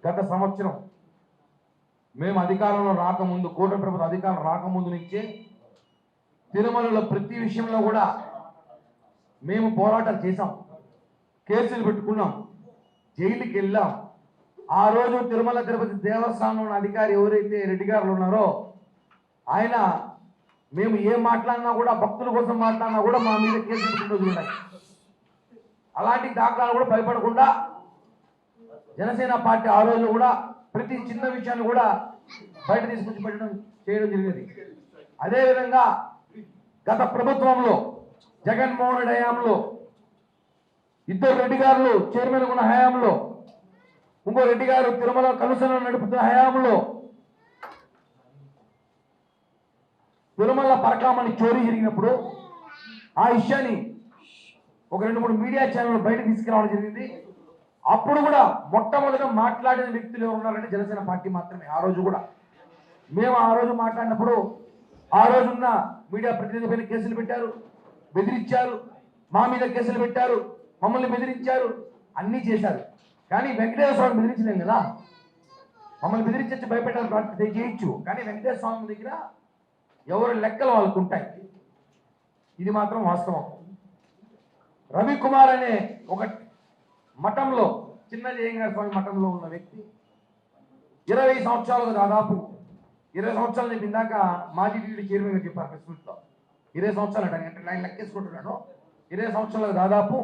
గత సంవత్సరం మేము అధికారంలో రాకముందు, కూటమి ప్రభుత్వం అధికారం రాకముందు నుంచే తిరుమలలో ప్రతి విషయంలో కూడా మేము పోరాటాలు చేశాం, కేసులు పెట్టుకున్నాం, జైలుకి వెళ్ళాం. ఆ రోజు తిరుమల తిరుపతి దేవస్థానంలో ఉన్న అధికారి ఎవరైతే రెడ్డి గారు ఉన్నారో ఆయన మేము ఏం మాట్లాడినా కూడా, భక్తుల కోసం మాట్లాడినా కూడా మా మీద కేసులు పెట్టిన రోజులు ఉన్నాయి. అలాంటి దాఖలాలు కూడా భయపడకుండా జనసేన పార్టీ ఆ రోజు కూడా ప్రతి చిన్న విషయాన్ని కూడా బయట తీసుకొచ్చి చేయడం జరిగింది. అదేవిధంగా గత ప్రభుత్వంలో జగన్మోహన్ రెడ్డి హయాంలో ఇద్దరు రెడ్డి గారు చైర్మన్ ఉన్న హయాంలో, ఇంకో రెడ్డి గారు తిరుమల కలుసను నడుపుతున్న హయాంలో తిరుమల పరకామణి చోరీ జరిగినప్పుడు ఆ విషయాన్ని ఒక 2-3 మీడియా ఛానల్ బయట తీసుకురావడం జరిగింది. అప్పుడు కూడా మొట్టమొదట మాట్లాడిన వ్యక్తులు ఎవరు ఉన్నారంటే జనసేన పార్టీ మాత్రమే. ఆ రోజు కూడా మేము ఆ రోజు మాట్లాడినప్పుడు ఆ రోజున్న మీడియా ప్రతినిధి పైన కేసులు పెట్టారు, బెదిరించారు, మా మీద కేసులు పెట్టారు, మమ్మల్ని బెదిరించారు, అన్నీ చేశారు. కానీ వెంకటేశ్వర స్వామి బెదిరించలేం కదా. మమ్మల్ని బెదిరించి భయపెట్టాలి చేయొచ్చు, కానీ వెంకటేశ్వర స్వామి దగ్గర ఎవరి లెక్కలు వాళ్ళకు ఉంటాయి. ఇది మాత్రం వాస్తవం. రవికుమార్ అనే ఒక మఠంలో, చిన్న జయంగారి స్వామి మఠంలో ఉన్న వ్యక్తి 20 సంవత్సరాలుగా, దాదాపు 20 సంవత్సరాలు నేను ఇందాక మాజీ టీడీ చైర్మన్ గారు చెప్పారు ప్రెస్ మీట్లో. 20 సంవత్సరాలు అంటే ఆయన లెక్కేసుకుంటున్నాను. 20 సంవత్సరాలకు దాదాపు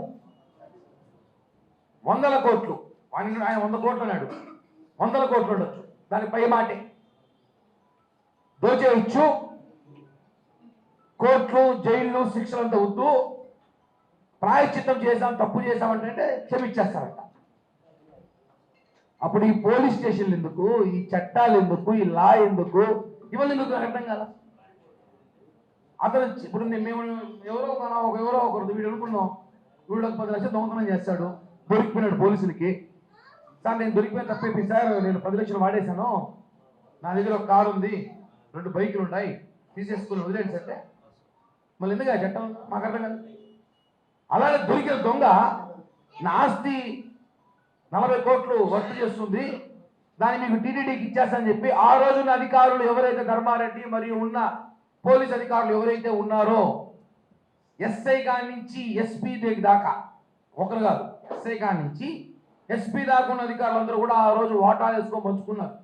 100 కోట్లు, ఆయన 100 కోట్లు అన్నాడు, 100 కోట్లు ఉండొచ్చు, దాని పై మాటే దోచేయచ్చు. కోర్టులు, జైళ్ళు, శిక్షలంతా వద్దు, ప్రాయశ్చిత్తం చేశాం, తప్పు చేశామంటే క్షమించేస్తారంట. అప్పుడు ఈ పోలీస్ స్టేషన్లు ఎందుకు, ఈ చట్టాలు ఎందుకు, ఈ లా ఎందుకు, ఇవన్నీ ఎందుకు నాకు అర్థం కదా. అతను ఇప్పుడు మేము ఎవరో ఒకరు వీడు అనుకున్నాం, వీళ్ళకి 10 లక్షలు దొంగతనం చేస్తాడు, దొరికిపోయినాడు పోలీసులకి. సార్ నేను దొరికిపోయిన తప్పైపోయింది సార్, నేను 10 లక్షలు వాడేశాను, నా దగ్గర ఒక కారు ఉంది, 2 బైకులు ఉన్నాయి, తీసేసుకుని వదిలేండి అంటే మళ్ళీ ఎందుకు ఆ చట్టం మాకు అర్థం కాదు. అలాగే దొరికిన దొంగ నా ఆస్తి 40 కోట్లు వర్క్ చేస్తుంది, దాన్ని మీకు టీటీడీకి ఇచ్చేస్తానని చెప్పి ఆ రోజున అధికారులు ఎవరైతే ధర్మారెడ్డి మరియు ఉన్న పోలీస్ అధికారులు ఎవరైతే ఉన్నారో, ఎస్ఐ గారి నుంచి ఎస్పీ దాకా, ఒకరు కాదు, ఎస్ఐ గారి నుంచి ఎస్పీ దాకా ఉన్న అధికారులందరూ కూడా ఆ రోజు వాటా వేసుకొని పంచుకున్నారు.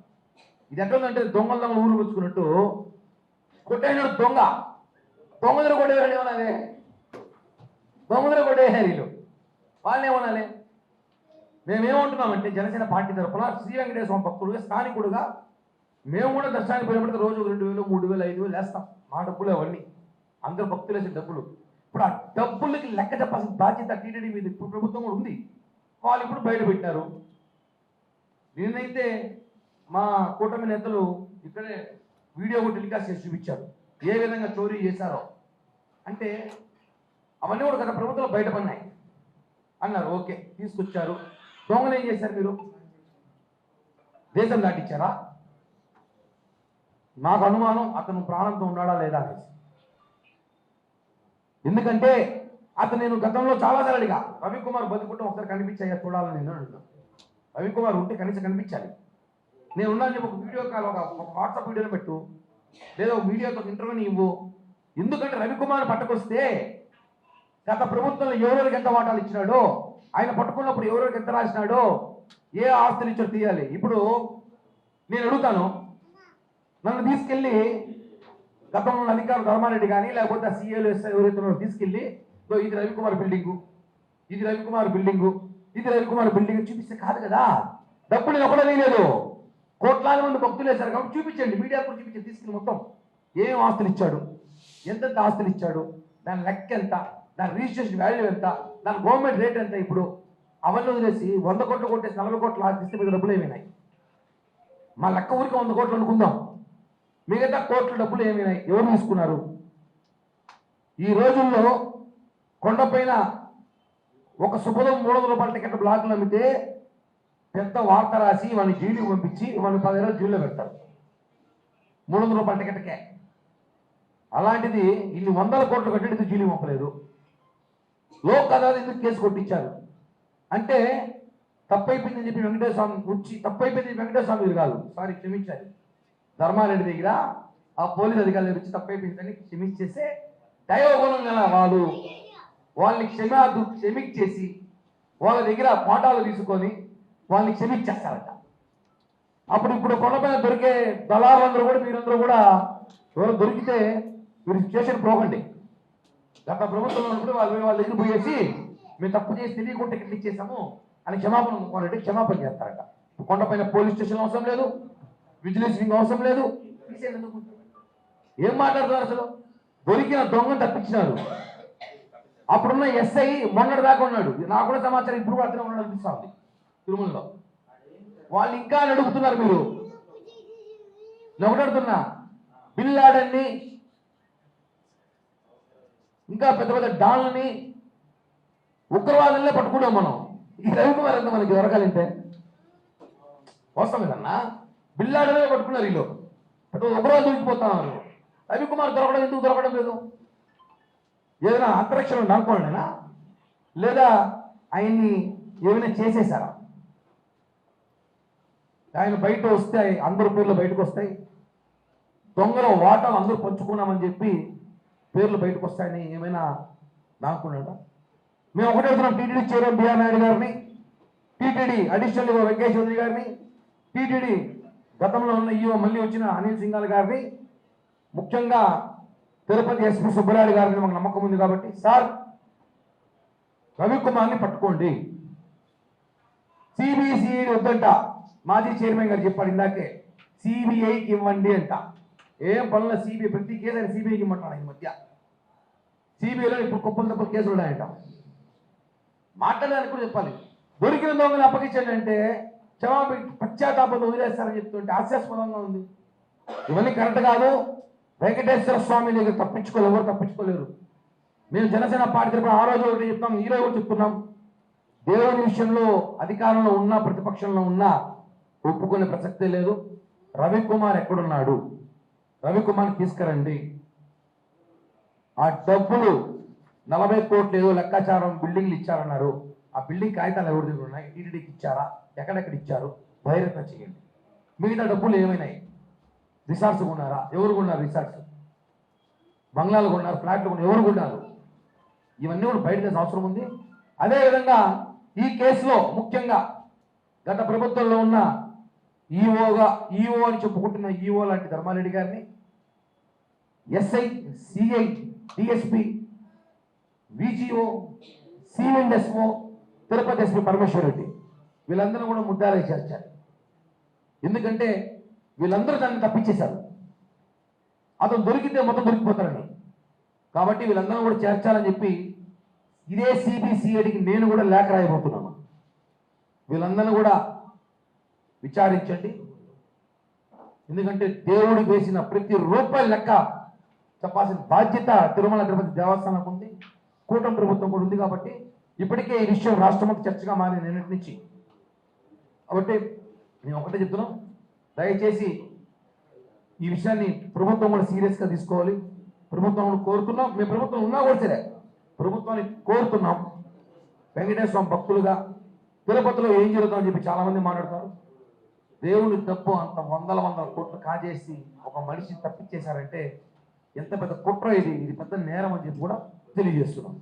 ఇది ఎట్లుందంటే దొంగలు ఊరు పంచుకున్నట్టు కొట్టేసినాడు దొంగ, దొంగలు కొట్టేవాళ్ళు ఏమనాలి, దొంగలు కొట్టేసారు వీళ్ళు, వాళ్ళని ఏమనాలి. మేమేమంటున్నామంటే జనసేన పార్టీ తరఫున శ్రీ వెంకటేశ్వర స్వామి భక్తుడుగా, స్థానికుడుగా మేము కూడా దర్శనానికి పోయినప్పుడు రోజు 2,000, 3,000, 5,000 వేస్తాం. మా డబ్బులు అవన్నీ, అందరూ భక్తులు వేసే డబ్బులు. ఇప్పుడు ఆ డబ్బులకి లెక్క చెప్పాల్సిన బాధ్యత టీటీడీ మీద ఇప్పుడు ప్రభుత్వం కూడా ఉంది. వాళ్ళు ఇప్పుడు బయట పెట్టారు. నేనైతే మా కూటమి నేతలు ఇక్కడే వీడియో కూడా టెలికాస్ట్ చేసి చూపించారు ఏ విధంగా చోరీ చేశారో. అంటే అవన్నీ కూడా గత ప్రభుత్వం బయటపడినాయి అన్నారు. ఓకే, తీసుకొచ్చారు. దొంగలు ఏం చేశారు మీరు? దేశం దాటిచ్చారా? నాకు అనుమానం అతను ప్రాణంతో ఉన్నాడా లేదా అనేసి. ఎందుకంటే అతను నేను గతంలో చాలాసార్లు అడిగా, రవికుమార్ బతుకుంటే ఒకసారి కనిపించాయా చూడాలని నేను అడుగుతాను. రవికుమార్ ఉంటే కనీసం కనిపించాలి. నేను ఉన్నాను చెప్పి ఒక వీడియో కాల్, ఒక వాట్సాప్ వీడియోని పెట్టు, లేదా ఒక వీడియోతో ఇంటర్వ్యూని ఇవ్వు. ఎందుకంటే రవికుమార్ పట్టుకొస్తే గత ప్రభుత్వంలో ఎవరెవరికి ఎంత వాటాలు ఇచ్చినాడో, ఆయన పట్టుకున్నప్పుడు ఎవరెవరికి ఎంత రాసినాడో, ఏ ఆస్తులు ఇచ్చో తీయాలి. ఇప్పుడు నేను అడుగుతాను, నన్ను తీసుకెళ్ళి గతంలో అధికారులు ధర్మారెడ్డి కానీ లేకపోతే సీఏలు ఎవరైతే తీసుకెళ్ళి ఇది రవికుమార్ బిల్డింగు, ఇది రవికుమార్ బిల్డింగు, ఇది రవికుమార్ బిల్డింగ్ చూపిస్తే కాదు కదా. డబ్బులు ఎప్పుడూ వేయలేదు, కోట్లాది మంది భక్తులు వేశారు కాబట్టి చూపించండి, మీడియా కూడా చూపించండి. తీసుకెళ్ళి మొత్తం ఏం ఆస్తులు ఇచ్చాడు, ఎంతెంత ఆస్తులు ఇచ్చాడు, దాని లెక్క ఎంత, దాని రిజిస్ట్రేషన్ వాల్యూ ఎంత, దాని గవర్నమెంట్ రేట్ ఎంత. ఇప్పుడు అవన్నీ వదిలేసి 100 కోట్లు కొట్టేసి 40 కోట్లు ఆస్తి మీద డబ్బులు ఏమైనాయి? మా లెక్క ఊరికి 100 కోట్లు అనుకుందాం, మిగతా కోట్ల డబ్బులు ఏమైనాయి, ఎవరు తీసుకున్నారు? ఈ రోజుల్లో కొండపైన ఒక శుభదం 300 రూపాయల టికెట్ బ్లాక్లు అమ్మితే పెద్ద వార్త రాసి వాడిని జైలుకి పంపించి వాడిని 10 రోజులు జైల్లో పెడతారు 300 రూపాయల టికెట్కే. అలాంటిది ఇన్ని 100 కోట్లు కట్టడితో జైలు పంపలేదు. లోక్ అదాలత్ ఎందుకు కేసు కొట్టించారు అంటే తప్పైపోయిందని చెప్పి వెంకటేశ్వర స్వామి వచ్చి తప్పైపోయింది వెంకటేశ్వర స్వామి దగ్గర కాదు, సారీ క్షమించాలి, ధర్మారెడ్డి దగ్గర ఆ పోలీస్ అధికారుల దగ్గర వచ్చి తప్పైపోయిందని క్షమించేస్తే దైవగుణం గల వాళ్ళు వాళ్ళని క్షమించేసి వాళ్ళ దగ్గర పాఠాలు తీసుకొని వాళ్ళని క్షమించేస్తారట. అప్పుడు ఇప్పుడు కొండపైన దొరికే దళారులందరూ కూడా మీరందరూ కూడా ఎవరు దొరికితే మీరు స్టేషన్ పోకండి. గత ప్రభుత్వం ఉన్నప్పుడు వాళ్ళ దగ్గర పోయేసి మేము తప్పు చేసి తెలియకుండా టికెట్లు ఇచ్చేసాము అని క్షమాపణ అనుకోవాలంటే క్షమాపణ చేస్తారట. కొండపైన పోలీస్ స్టేషన్ అవసరం లేదు, విజిలెన్స్ వింగ్ అవసరం లేదు. ఏం మాట్లాడుతున్నారు అసలు? దొరికిన దొంగను తప్పించినారు. అప్పుడున్న ఎస్ఐ మొన్నటి దాకా ఉన్నాడు, నాకు కూడా సమాచారం ఇప్పుడు అతనే ఉన్నాడు అనిపిస్తుంది తిరుమలలో. వాళ్ళు ఇంకా అడుగుతున్నారు. మీరు నేను ఒకటి అడుగుతున్నా, బిన్ లాడెన్ని ఇంకా పెద్ద పెద్ద డాన్లని ఉగ్రవాదులనే పట్టుకున్నాం మనం. ఈ రవికుమార్ అంతా మనకి దొరకాలంటే వస్తాం కదన్నా. బిన్ లాడెనే పట్టుకున్నారు వీళ్ళు, ఉగ్రవాదులు దొరికిపోతున్నారు. రవికుమార్ దొరకడం ఎందుకు దొరకడం లేదు? ఏదైనా అంతరిక్షంలో అనుకోండినా లేదా ఆయన్ని ఏమైనా చేసేసారా? ఆయన బయట వస్తే అందరు పేర్లు బయటకు వస్తాయి, దొంగల వాటాలు అందరూ పంచుకున్నామని చెప్పి పేర్లు బయటకు వస్తాయని ఏమైనా అనుకున్నాడా? మేము ఒకటే అడుగుతున్నాం, టీటీడీ చైర్మన్ బిఆర్ నాయుడు గారిని, టీటీడీ అడిషనల్ వెంకటేష్ చౌదరి గారిని, టీటీడీ గతంలో ఉన్న ఈవో మళ్ళీ వచ్చిన అనిల్ సింఘాల్ గారిని, ముఖ్యంగా తిరుపతి ఎస్పీ సుబ్బరాయుడు గారిని మాకు నమ్మకం ఉంది కాబట్టి, సార్ రవికుమార్ని పట్టుకోండి. సిబిసిఐడి వద్దంట, మాజీ చైర్మన్ గారు చెప్పాడు ఇందాకే, సిబిఐకి ఇవ్వండి అంట. ఏం పనుల సిబిఐ ప్రతి కేసు ఆయన సిబిఐకి ఇమ్మంటాడు. ఈ మధ్య సిబిఐలో ఇప్పుడు కుప్పలు తప్పలు కేసులు ఉన్నాయంట. మాట్లాడడానికి కూడా చెప్పాలి. దొరికిన దొంగలు అప్పగించండి అంటే పశ్చాత్తాపంతో వదిలేస్తారని చెప్తుంటే హాస్యాస్పదంగా ఉంది. ఇవన్నీ కరెక్ట్ కాదు. వెంకటేశ్వర స్వామి దగ్గర తప్పించుకోలేరు, ఎవరు తప్పించుకోలేరు. మేము జనసేన పార్టీ తరపున ఆ రోజు ఒకటి చెప్తాం, ఈ రోజు కూడా చెప్తున్నాం. దేవుని విషయంలో అధికారంలో ఉన్నా ప్రతిపక్షంలో ఉన్నా ఒప్పుకునే ప్రసక్తే లేదు. రవికుమార్ ఎక్కడున్నాడు? రవికుమార్ని తీసుకురండి. ఆ డబ్బులు 40 కోట్లు ఏదో లెక్కాచారం బిల్డింగ్లు ఇచ్చారన్నారు. ఆ బిల్డింగ్ కాగితాలు ఎవరి దగ్గర ఉన్నాయి? టీటీడీకి ఇచ్చారా? ఎక్కడెక్కడ ఇచ్చారు? బహిరంగ చేయండి. మిగతా డబ్బులు ఏమైనాయి? రిసార్ట్స్ కొన్నారా? ఎవరు కొన్నారు రిసార్ట్స్? బంగ్లాలు కొన్నారు, ఫ్లాట్లు కొన్నారు, ఎవరు కొన్నారు? ఇవన్నీ కూడా బయటకు అవసరం ఉంది. అదేవిధంగా ఈ కేసులో ముఖ్యంగా గత ప్రభుత్వంలో ఉన్న ఈఓ అని చెప్పుకుంటున్న ఈఓ లాంటి ధర్మారెడ్డి గారిని, SI, CI, DSP, VGO, civil SO, Tirupati SP Parameshwar Reddy, వీళ్ళందరూ కూడా ముద్దాలే చేర్చారు. ఎందుకంటే వీళ్ళందరూ దాన్ని తప్పించేశారు. అతను దొరికితే మొత్తం దొరికిపోతారని. కాబట్టి వీళ్ళందరూ కూడా చేర్చాలని చెప్పి ఇదే సిబిసిఐడికి నేను కూడా లేఖ రాయబోతున్నాను. వీళ్ళందరూ కూడా విచారించండి. ఎందుకంటే దేవుడు వేసిన ప్రతి రూపాయి లెక్క చెప్పాల్సిన బాధ్యత తిరుమల తిరుపతి దేవస్థానం ఉంది, కూటమి ప్రభుత్వం కూడా ఉంది. కాబట్టి ఇప్పటికే ఈ విషయం రాష్ట్రంలో చర్చగా మారింది నిన్నటి నుంచి. కాబట్టి మేము ఒకటే చెప్తున్నాం, దయచేసి ఈ విషయాన్ని ప్రభుత్వం కూడా సీరియస్గా తీసుకోవాలి. ప్రభుత్వం కూడా కోరుతున్నాం. మేము ప్రభుత్వం ఉన్నా కూడా సరే ప్రభుత్వాన్ని కోరుతున్నాం. వెంకటేశ్వర భక్తులుగా తిరుపతిలో ఏం జరుగుతుందని చెప్పి చాలామంది మాట్లాడతారు. దేవుని డబ్బు అంత వందల కోట్లు కాజేసి ఒక మనిషిని తప్పించేశారంటే ఎంత పెద్ద కుట్ర ఇది. ఇది పెద్ద నేరం అని చెప్పి కూడా తెలియజేస్తున్నాం.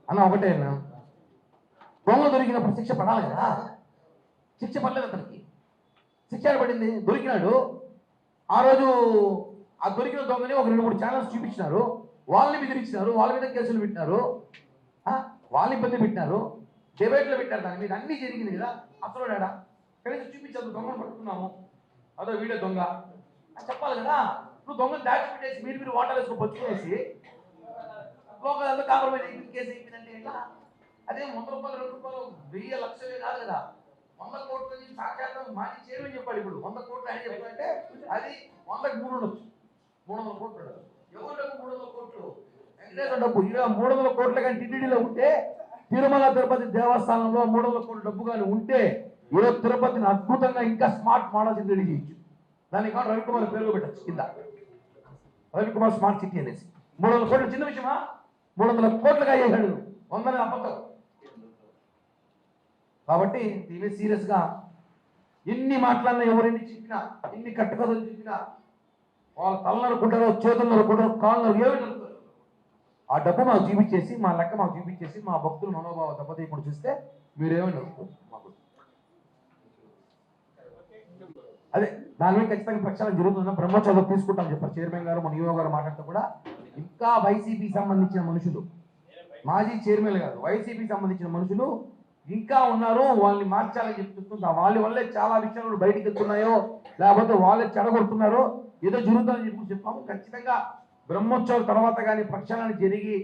అన్న ఒకటే అన్న, దొంగ దొరికినప్పుడు శిక్ష పడాలి కదా. శిక్ష పడలేదు అతనికి. శిక్ష పడింది, దొరికినాడు. ఆ రోజు ఆ దొరికిన దొంగని ఒక 2-3 ఛానల్స్ చూపించినారు. వాళ్ళని బెదిరించినారు, వాళ్ళ మీద కేసులు పెట్టినారు, వాళ్ళని ఇబ్బంది పెట్టినారు, డిబేట్లో పెట్టారు. దాని మీద అన్నీ జరిగింది కదా. అసలు డాడా కనీసం చూపించారు, దొంగను పట్టుకున్నాము, అదో వీడియో దొంగ అని చెప్పాలి కదా. ఇప్పుడు దొంగను దాచిపెట్టేసి మీరు వాటర్ వేసుకొని పచ్చుకునేసి లోకల్ కాంప్రమైజ్ అయిపోయింది, కేసు అయిపోయిందంటే ఎట్లా? అదే 100 రూపాయలు, 2 రూపాయలు, 1000 లక్షలే కాదు కదా. 100 కోట్లు సాక్షాత్తం మాజీ చైర్మన్ చెప్పాడు. ఇప్పుడు 100 కోట్లు ఆయన చెప్పాలంటే అది 100కి 3 ఉండొచ్చు, 300 కోట్లు. ఎవరు డబ్బు 300 కోట్లు? వెంకటేశ్వర డబ్బు. ఇలా 300 కోట్ల కానీ టీటీడీలో ఉంటే, తిరుమల తిరుపతి దేవస్థానంలో 300 కోట్ల డబ్బు కానీ ఉంటే ఈరోజు తిరుపతిని అద్భుతంగా ఇంకా స్మార్ట్ మోడల్స్ రెడీ చేయొచ్చు. దానికి కాదు రవికుమార్ పేరు పెట్టచ్చు కింద, రవికుమార్ స్మార్ట్ సిటీ అనేసి. 300 కోట్లు చిన్న విషయమా? 300 కోట్లుగా అయ్యాడు, 100 అబద్ధం. కాబట్టి దీని సీరియస్గా ఎన్ని మాట్లాడినా, ఎవరెన్ని చెప్పినా, ఎన్ని కట్టుకథలు చెప్పినా, వాళ్ళ తలలు అనుకుంటారో, చేతులు అనుకుంటారో, కాళ్ళు ఏమి జరుగుతారు. ఆ డబ్బు మాకు చూపించేసి, మా లెక్క మాకు చూపించేసి, మా భక్తులు మనోభావ దెబ్బతీయకుండా చూస్తే మీరేమని మాకు అదే దాని మీద ఖచ్చితంగా ప్రక్షాళన జరుగుతుందా, బ్రహ్మోత్సవం తీసుకుంటామని చెప్పారు చైర్మన్ గారు. మన యువ గారు మాట్లాడుతూ కూడా ఇంకా వైసీపీ సంబంధించిన మనుషులు, మాజీ చైర్మన్ గారు, వైసీపీ సంబంధించిన మనుషులు ఇంకా ఉన్నారు, వాళ్ళని మార్చాలని చెప్తుంటా. వాళ్ళ వల్లే చాలా విషయాలు బయటికి వెళ్తున్నాయో, లేకపోతే వాళ్ళే చెడగొడుతున్నారో, ఏదో జరుగుతుందని చెప్పి చెప్తాము. ఖచ్చితంగా బ్రహ్మోత్సవం తర్వాత కానీ ప్రక్షాళన జరిగి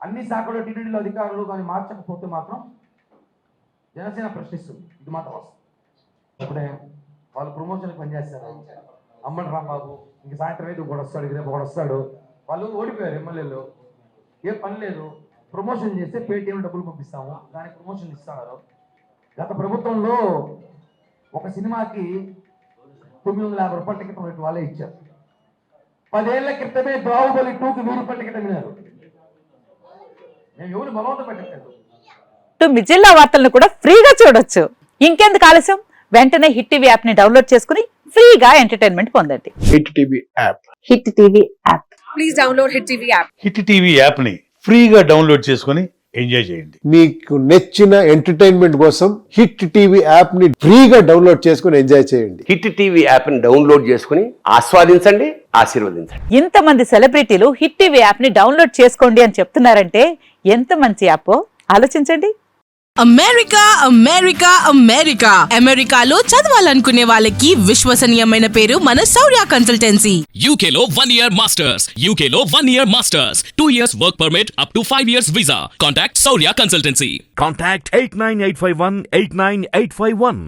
అన్ని శాఖలో టీటీడీలో అధికారులు కానీ మార్చకపోతే మాత్రం జనసేన ప్రశ్నిస్తుంది. ఇది మాత్రం వస్తుంది. ఇప్పుడే వాళ్ళు ప్రమోషన్కి పనిచేస్తారు. అమ్మడి రాంబాబు ఇంక సాయంత్రం అయితే కూడా వస్తాడు, రేపు కూడా వస్తాడు. వాళ్ళు ఓడిపోయారు ఎమ్మెల్యేలు, ఏ పని లేదు. ప్రమోషన్ చేస్తే పేటీఎం డబ్బులు పంపిస్తాము, దానికి ప్రమోషన్ ఇస్తున్నారు. గత ప్రభుత్వంలో ఒక సినిమాకి 950 రూపాయల టికెట్ రేటు వాళ్ళే ఇచ్చారు. 10 ఏళ్ల క్రితమే బాహుబలి 2కి 1000 రూపాయల టికెట్ అమ్మినారు. మేము ఎవరు బలవంతం పెట్టలేదు. మీ జిల్లా వార్తలను కూడా ఫ్రీగా చూడొచ్చు. ఇంకెందుకు ఆలస్యం, వెంటనే హిట్ టీవీ యాప్ ని డౌన్లోడ్ చేసుకుని ఫ్రీగా ఎంటర్టైన్మెంట్ పొందండి. Hit TV app. Hit TV app. Please download hit TV app. Hit TV app ని ఫ్రీగా డౌన్లోడ్ చేసుకుని ఎంజాయ్ చేయండి. మీకు నచ్చిన ఎంటర్టైన్మెంట్ కోసం హిట్ టీవీ యాప్ ని ఫ్రీగా డౌన్లోడ్ చేసుకుని ఎంజాయ్ చేయండి. హిట్ టీవీ యాప్ ని డౌన్లోడ్ చేసుకుని ఆస్వాదించండి, ఆశీర్వదించండి. ఇంతమంది సెలబ్రిటీలు హిట్ టీవీ యాప్ ని డౌన్లోడ్ చేసుకోండి అని చెప్తున్నారంటే ఎంత మంచి యాప్ ఆలోచించండి. అమెరికా అమెరికా అమెరికా అమెరికాలో చదవాలనుకునే వాళ్ళకి విశ్వసనీయమైన పేరు మన శౌర్య కన్సల్టెన్సీ. UK లో 1 year masters. UK లో 1 year masters. 2 years work permit up to 5 years visa. Contact Saurya Consultancy. Contact 89851 89851.